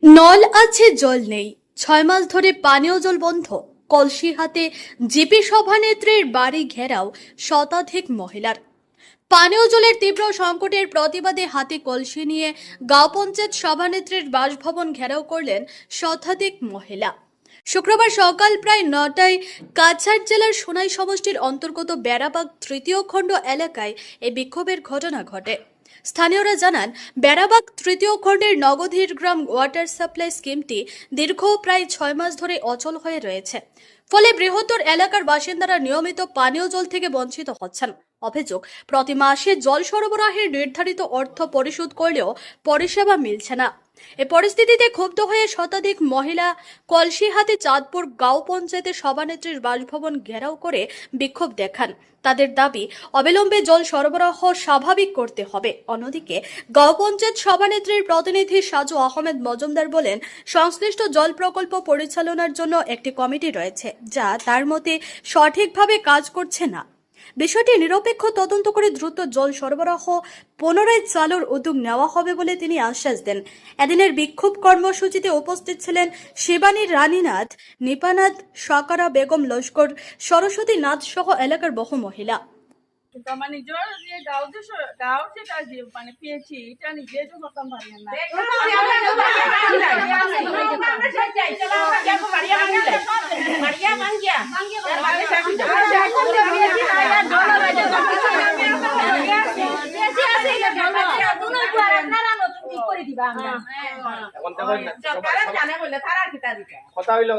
নল আছে জল নেই, 6 মাস ধরে পানীয় জল বন্ধ। কলসি হাতে জিপি সভানেত্রীর বাড়ি ঘেরাও শতাধিক মহিলার। পানীয় জলের তীব্র সংকটের প্রতিবাদে হাতে কলসি নিয়ে গাঁও পঞ্চায়েত সভানেত্রীর বাসভবন ঘেরাও করলেন শতাধিক মহিলা। শুক্রবার সকাল প্রায় 9টায় কাছাড় জেলার সোনাই সমষ্টির অন্তর্গত বেড়াবাগ তৃতীয় খণ্ড এলাকায় এই বিক্ষোভের ঘটনা ঘটে। স্থানীয়রা জানান, বেড়াবাগ তৃতীয় খণ্ডের নগধীর গ্রাম ওয়াটার সাপ্লাই স্কিমটি দীর্ঘ প্রায় 6 মাস ধরে অচল হয়ে রয়েছে। ফলে বৃহত্তর এলাকার বাসিন্দারা নিয়মিত পানীয় জল থেকে বঞ্চিত হচ্ছেন। অভিযোগ, প্রতি মাসে জল সরবরাহের নির্ধারিত অর্থ পরিশোধ করলেও পরিষেবা মিলছে না। এ পরিস্থিতিতে ক্ষুব্ধ হয়ে শতাধিক মহিলা কলসি হাতে চাঁদপুর গাঁও পঞ্চায়েতের সভানেত্রীর বাসভবন ঘেরাও করে বিক্ষোভ দেখান। তাদের দাবি, অবিলম্বে জল সরবরাহ স্বাভাবিক করতে হবে। অন্যদিকে গাঁও পঞ্চায়েত সভানেত্রীর প্রতিনিধি সাজু আহমেদ মজুমদার বলেন, সংশ্লিষ্ট জল প্রকল্প পরিচালনার জন্য একটি কমিটি রয়েছে, যা তার মতে সঠিকভাবে কাজ করছে না। বিষয়টি নিরপেক্ষ তদন্ত করে দ্রুত জল সরবরাহ পুনরায় চালুর উদ্যোগ নেওয়া হবে বলে তিনি আশ্বাস দেন। এদিনের বিক্ষোভ কর্মসূচিতে উপস্থিত ছিলেন শিবানী রানীনাথ, নিপানাথ, সাকারা বেগম লস্কর, সরস্বতী নাথ সহ এলাকার বহু মহিলা। কিন্তু আমার নিজের যে গাঁও যেটা যে মানে পেয়েছি এটা নিজে তো করতাম পারি না। কথা হইলো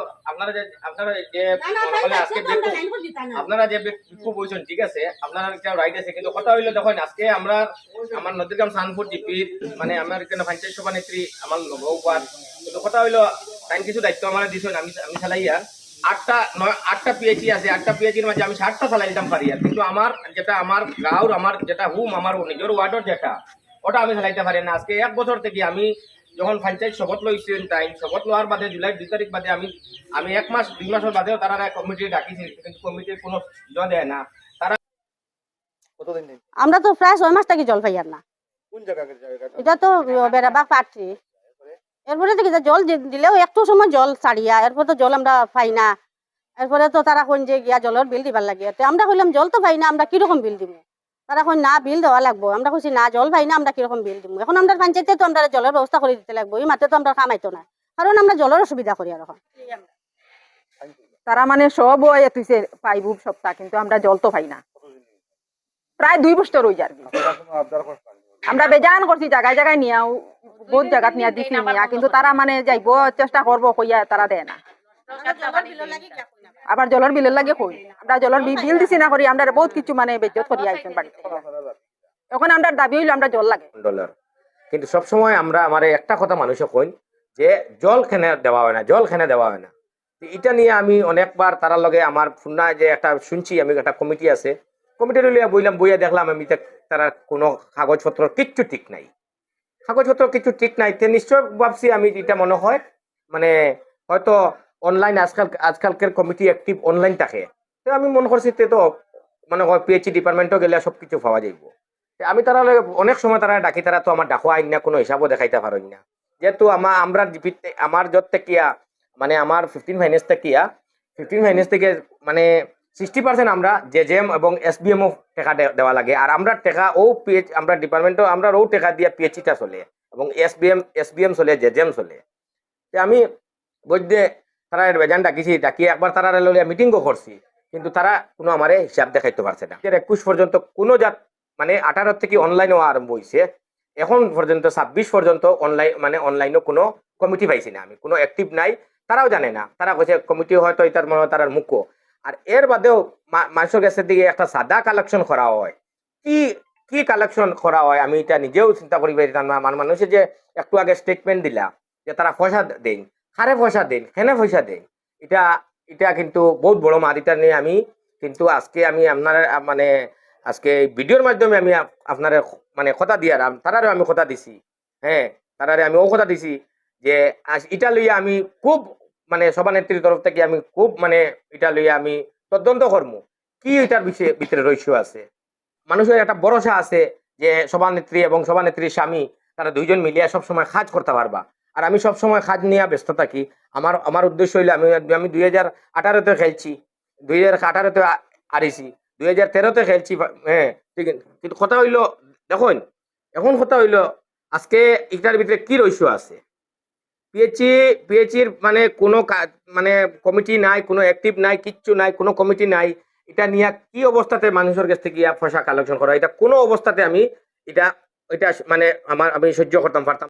আপনারা যে বিক্ষোভ হয়েছেন, ঠিক আছে, আপনারা একটা রাইট আছে, কিন্তু কথা হইলো দেখেন আজকে আমরা আমার নদীগ্রাম সানপুর জিপির মানে আমার এখানে পঞ্চায়েত সভানেত্রী আমার বউপার, কিন্তু কথা হইলো তাই কিছু দায়িত্ব আমার দিয়েছেন। আমি চালাইয়া আটটা পিএইচি আছে, 8টা পিএইচির মাঝে আমি 60টা চালাই দিতাম পারি, আর কিন্তু আমার যেটা আমার গাঁর আমার যেটা হুম আমার নিজের ওয়ার্ডের যেটা ওটা আমি চালাইতে পারি না। আজকে 1 বছর থেকে আমি যখন পঞ্চায়েত শপথ লইছেন, তাই শপথ লওয়ার বাদে জুলাই 2 তারিখ বাদে আমি 1 মাস 2 মাসের বাদেও তারা কমিটি ডাকিছি, কিন্তু কমিটির কোনো জল দেয় না। তারা কতদিন দিন আমরা তো প্রায় 6 মাস থেকে জল পাই আর না। কোন জায়গাটা এটা তো বেড়াবাগ পাটরি। এরপরে তো জল দিলেও একটু সময় জল ছাড়িয়া, এরপর তো জল আমরা পাই না। এরপরে তো তারা কোন যে গিয়া জলের বিল দিবার লাগে, তো আমরা কইলাম জল তো পাই না, আমরা কিরকম বিল দিব? তারা কই না বিল দেওয়া লাগবো। আমরা কইছি না জল পাই না, আমরা কিরকম বিল দিব? এখন আমরা পঞ্চায়েতে তো আমরা জলের ব্যবস্থা করে দিতে লাগবো, এই মাত্র তো আমরা কামাইতো না, কারণ আমরা জলের অসুবিধা করি। আর এখন তারা মানে সব তুইছে পাইব সপ্তাহ, কিন্তু আমরা জল তো পাই না। প্রায় 2 বছর হয়ে যার আমরা বেজান করছি, জায়গায় জায়গায় নিয়াও বহুত জায়গাত নিয়া দিছি নিয়া, কিন্তু তারা মানে যাইব চেষ্টা করবো কইয়া তারা দেয় না। আবার জলের বিলের লাগে কই আমরা জলের বিল দিছি না করি, আমরা বহুত কিছু মানে বেজ্জত করি আইছেন বাড়িতে। এখন আমরা দাবি হইলো আমরা জল লাগে ডলার, কিন্তু সবসময় আমরা আমার একটা কথা মানুষে কই যে জল খেনে দেওয়া হয় না, জল খেনে দেওয়া হয় না। এটা নিয়ে আমি অনেকবার তারার লগে আমার ফুন্নায় যে একটা শুনছি, আমি একটা কমিটি আছে, কমিটির লিয়া বইলাম, বইয়া দেখলাম আমি তারা কোনো কাগজপত্র কিচ্ছু ঠিক নাই, কাগজপত্র কিছু ঠিক নাই। তে নিশ্চয় ভাবছি আমি, এটা মনে হয় মানে হয়তো অনলাইন আজকালকের কমিটি অ্যাক্টিভ অনলাইন থাকে, তো আমি মনে করছি তে তো মানে পিএইচই ডিপার্টমেন্টও গেলে সব কিছু পাওয়া যাইব। আমি তারা অনেক সময় তারা ডাকি, তারা তো আমার ডাকো আইন না, কোনো হিসাবও দেখাইতে পারেন না। যেহেতু আমরা আমার যত থেকে মানে আমার 15 ফাইন্যান্স থেকে মানে 60% আমরা জেজেম এবং এসবিএম টাকা দেওয়া লাগে, আর আমরা টাকা ও পিএইচ আমরা ডিপার্টমেন্টও আমরা ও টাকা দিয়ে পিএইচিটা চলে, এবং এসবিএম চলে, জেজেম চলে। আমি বৈদ্যে তারা বেজান ডাকিয়ে একবার তারা মিটিংও করছি, কিন্তু তারা কোনো আমারে হিসাব দেখাইতে পারছে না। 21 পর্যন্ত কোনো জাত মানে 18 থেকে অনলাইনও আরম্ভ হয়েছে, এখন পর্যন্ত 26 পর্যন্ত অনলাইনও কোনো কমিটি পাইছি না আমি, কোনো অ্যাক্টিভ নাই। তারাও জানে না, তারা কইছে কমিটি হয়তো এটার মনে হয় তার মুখো। আর এর বাদেও মানুষের কাছে দিকে একটা সাদা কালেকশন করা হয়, কি কালেকশন করা হয় আমি এটা নিজেও চিন্তা করি। মানুষের যে একটু আগে স্টেটমেন্ট দিলা যে তারা পয়সা দেন, হারে পয়সা দেন, কেনে পয়সা দেন, এটা কিন্তু বহুত বড় মার। এটা নিয়ে আমি কিন্তু আজকে আমি আপনার মানে আজকে ভিডিওর মাধ্যমে আমি আপনার মানে কথা দিয়ে তারারে আমি কথা দিছি, হ্যাঁ তারারে আমি ও কথা দিছি যে এটা লইয়া আমি খুব মানে সভানেত্রীর তরফ থেকে আমি খুব মানে এটা লইয়া আমি তদন্ত করবো, কি এটার ভিতরে রহস্য আছে। মানুষের একটা ভরসা আছে যে সভানেত্রী এবং সভানেত্রীর স্বামী তারা দুইজন মিলিয়া সবসময় কাজ করতে পারবা, আর আমি সব সময় কাজ নিয়ে ব্যস্ত থাকি। আমার উদ্দেশ্য হইলে আমি 2018-তে খেলছি, 2018-তে হারিছি, 2013-তে খেলছি, হ্যাঁ ঠিক। কিন্তু কথা হইলো দেখুন, এখন কথা হইলো আজকে এটার ভিতরে কি রহস্য আছে। পিএইচির মানে কোনো মানে কমিটি নাই, কোনো অ্যাক্টিভ নাই, কিচ্ছু নাই, কোনো কমিটি নাই। এটা নিয়ে কি অবস্থাতে মানুষের কাছ থেকে পয়সা কালেকশন করা, এটা কোনো অবস্থাতে আমি এটা মানে আমি সহ্য করতাম পারতাম।